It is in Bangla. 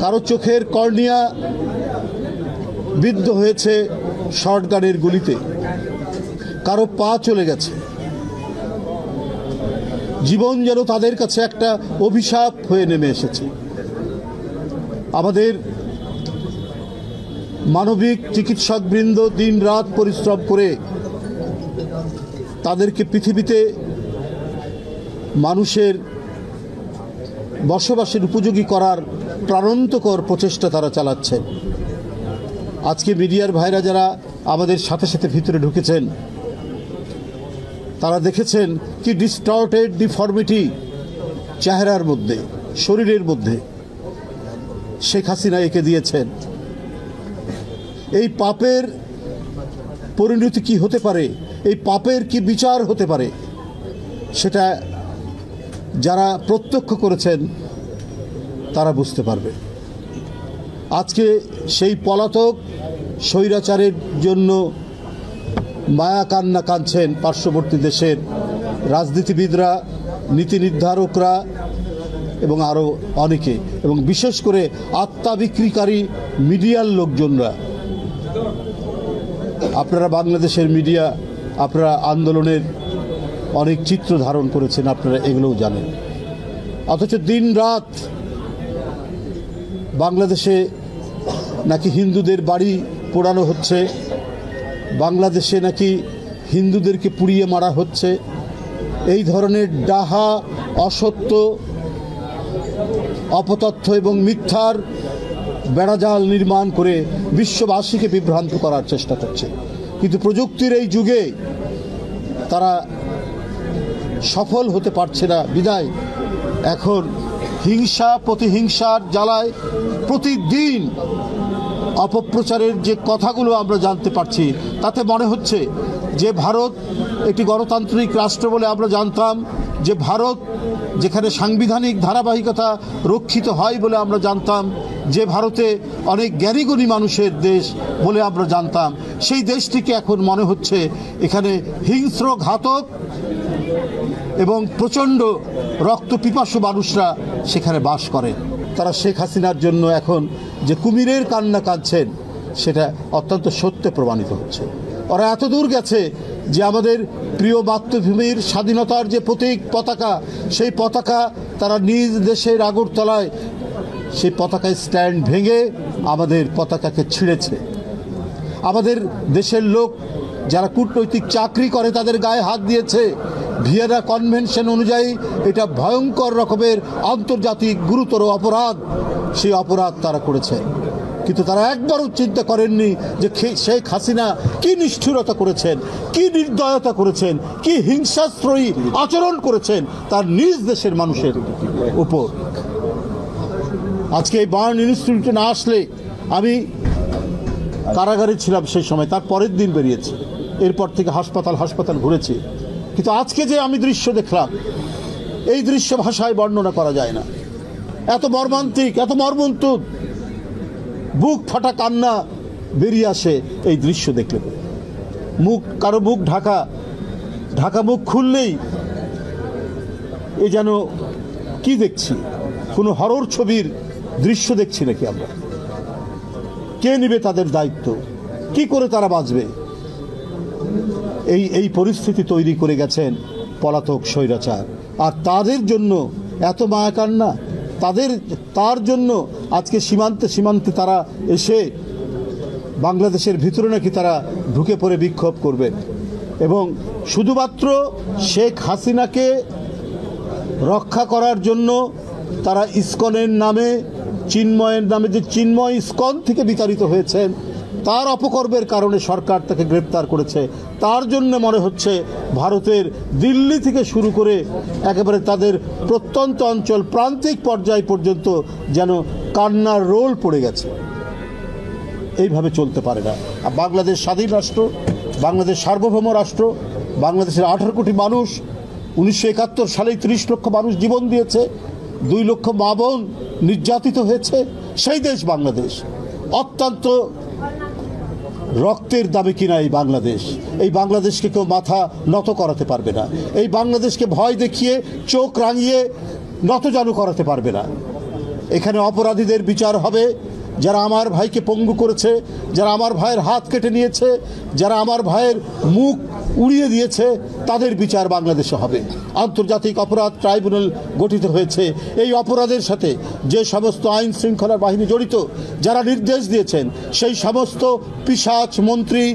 কারো চোখের কর্নিয়া বিদ্ধ হয়েছে শটগানের গুলিতে, কারো পা চলে গেছে। জীবন যেন তাদের কাছে একটা অভিশাপ হয়ে নেমে এসেছে। আমাদের মানবিক চিকিৎসকবৃন্দ দিন রাত পরিশ্রম করে তাদেরকে পৃথিবীতে মানুষের বসবাসের উপযোগী করার প্রাণান্তকর প্রচেষ্টা তারা চালাচ্ছেন। আজকে মিডিয়ার ভাইরা যারা আমাদের সাথে সাথে ভিতরে ঢুকেছেন, তারা দেখেছেন কি ডিস্টর্টেড ডিফর্মিটি চেহারার মধ্যে, শরীরের মধ্যে শেখ হাসিনা এঁকে দিয়েছেন। এই পাপের পরিণতি কি হতে পারে, এই পাপের কি বিচার হতে পারে, সেটা যারা প্রত্যক্ষ করেছেন তারা বুঝতে পারবে। আজকে সেই পলাতক স্বৈরাচারের জন্য মায়া কান্না কাঁদছেন পার্শ্ববর্তী দেশের রাজনীতিবিদরা, নীতি নির্ধারকরা এবং আরও অনেকে, এবং বিশেষ করে আত্মা বিক্রিকারী মিডিয়ার লোকজনরা। আপনারা বাংলাদেশের মিডিয়া, আপনারা আন্দোলনের অনেক চিত্র ধারণ করেছেন, আপনারা এগুলোও জানেন। অথচ দিন রাত বাংলাদেশে নাকি হিন্দুদের বাড়ি পোড়ানো হচ্ছে, বাংলাদেশে নাকি হিন্দুদেরকে পুড়িয়ে মারা হচ্ছে। এই ধরনের ডাহা, অসত্য, অপতথ্য এবং মিথ্যার বেড়াজাল নির্মাণ করে বিশ্ববাসীকে বিভ্রান্ত করার চেষ্টা করছে। কিন্তু প্রযুক্তির এই যুগে তারা সফল হতে পারছে না বিদায় এখন হিংসা প্রতিহিংসার জ্বালায় প্রতিদিন অপপ্রচারের যে কথাগুলো আমরা জানতে পারছি, তাতে মনে হচ্ছে যে ভারত একটি গণতান্ত্রিক রাষ্ট্র বলে আমরা জানতাম, যে ভারত যেখানে সাংবিধানিক ধারাবাহিকতা রক্ষিত হয় বলে আমরা জানতাম, যে ভারতে অনেক জ্ঞানীগুণী মানুষের দেশ বলে আমরা জানতাম, সেই দেশটিকে এখন মনে হচ্ছে এখানে হিংস্র, ঘাতক এবং প্রচণ্ড রক্তপিপাসু মানুষরা সেখানে বাস করে। তারা শেখ হাসিনার জন্য এখন যে কুমিরের কান্না কাঁদছেন, সেটা অত্যন্ত সত্যে প্রমাণিত হচ্ছে। ওরা এত দূর গেছে যে আমাদের প্রিয় মাতৃভূমির স্বাধীনতার যে প্রতীক পতাকা, সেই পতাকা তারা নিজ দেশের আগরতলায় সেই পতাকায় স্ট্যান্ড ভেঙে আমাদের পতাকাকে ছিঁড়েছে। আমাদের দেশের লোক যারা কূটনৈতিক চাকরি করে তাদের গায়ে হাত দিয়েছে। ভিয়েনা কনভেনশন অনুযায়ী এটা ভয়ঙ্কর রকমের আন্তর্জাতিক গুরুতর অপরাধ, সেই অপরাধ তারা করেছে। কিন্তু তারা একবারও চিন্তা করেননি যে শেখ হাসিনা কি নিষ্ঠুরতা করেছেন, কি নির্দয়তা করেছেন, কি হিংসাশ্রয়ী আচরণ করেছেন তার নিজ দেশের মানুষের উপর। আজকে এই বার্ন ইনস্টিটিউটে না আসলে, আমি কারাগারে ছিলাম সেই সময়, তার পরের দিন বেরিয়েছি, এরপর থেকে হাসপাতাল ঘুরেছি। কিন্তু আজকে যে আমি দৃশ্য দেখলাম, এই দৃশ্য ভাষায় বর্ণনা করা যায় না। এত মর্মান্তিক, এত মর্মন্তুদ, বুক ফাটা কান্না বেরিয়ে আসে এই দৃশ্য দেখলে। কারো মুখ ঢাকা মুখ খুললেই এ যেন কি দেখছি, কোনো হরর ছবির দৃশ্য দেখছি নাকি আমরা? কে নেবে তাদের দায়িত্ব? কি করে তারা বাঁচবে? এই পরিস্থিতি তৈরি করে গেছেন পলাতক স্বৈরাচার। আর তাদের জন্য এত মায়া কান্না, তার জন্য আজকে সীমান্তে তারা এসে বাংলাদেশের ভিতরে নাকি তারা ঢুকে পড়ে বিক্ষোভ করবে, এবং শুধুমাত্র শেখ হাসিনাকে রক্ষা করার জন্য তারা ইসকনের নামে, চিন্ময়ের নামে, যে চিন্ময় ইসকন থেকে বিতাড়িত হয়েছেন, তার অপকর্মের কারণে সরকার তাকে গ্রেপ্তার করেছে। তার জন্য মনে হচ্ছে ভারতের দিল্লি থেকে শুরু করে একেবারে তাদের প্রত্যন্ত অঞ্চল, প্রান্তিক পর্যায় পর্যন্ত যেন কান্নার রোল পড়ে গেছে। এইভাবে চলতে পারে না। বাংলাদেশ স্বাধীন রাষ্ট্র, বাংলাদেশ সার্বভৌম রাষ্ট্র, বাংলাদেশের 18 কোটি মানুষ, 1971 সালেই 30 লক্ষ মানুষ জীবন দিয়েছে, 2 লক্ষ মা বোন নির্যাতিত হয়েছে, সেই দেশ বাংলাদেশ। অত্যন্ত রক্তের দাবি কিনা এই বাংলাদেশকে কেউ মাথা নত করাতে পারবে না। এই বাংলাদেশকে ভয় দেখিয়ে, চোখ রাঙিয়ে নতজানু করাতে পারবে না। এখানে অপরাধীদের বিচার হবে, যারা আমার ভাইকে পঙ্গু করেছে, যারা আমার ভাইয়ের হাত কেটে নিয়েছে, যারা আমার ভাইয়ের মুখ উড়িয়ে দিয়েছে, তাদের বিচার বাংলাদেশে হবে। আন্তর্জাতিক অপরাধ ট্রাইব্যুনাল গঠিত হয়েছে। এই অপরাধের সাথে যে সমস্ত আইন শৃঙ্খলা বাহিনী জড়িত, যারা নির্দেশ দিয়েছেন, সেই সমস্ত পিশাচ মন্ত্রী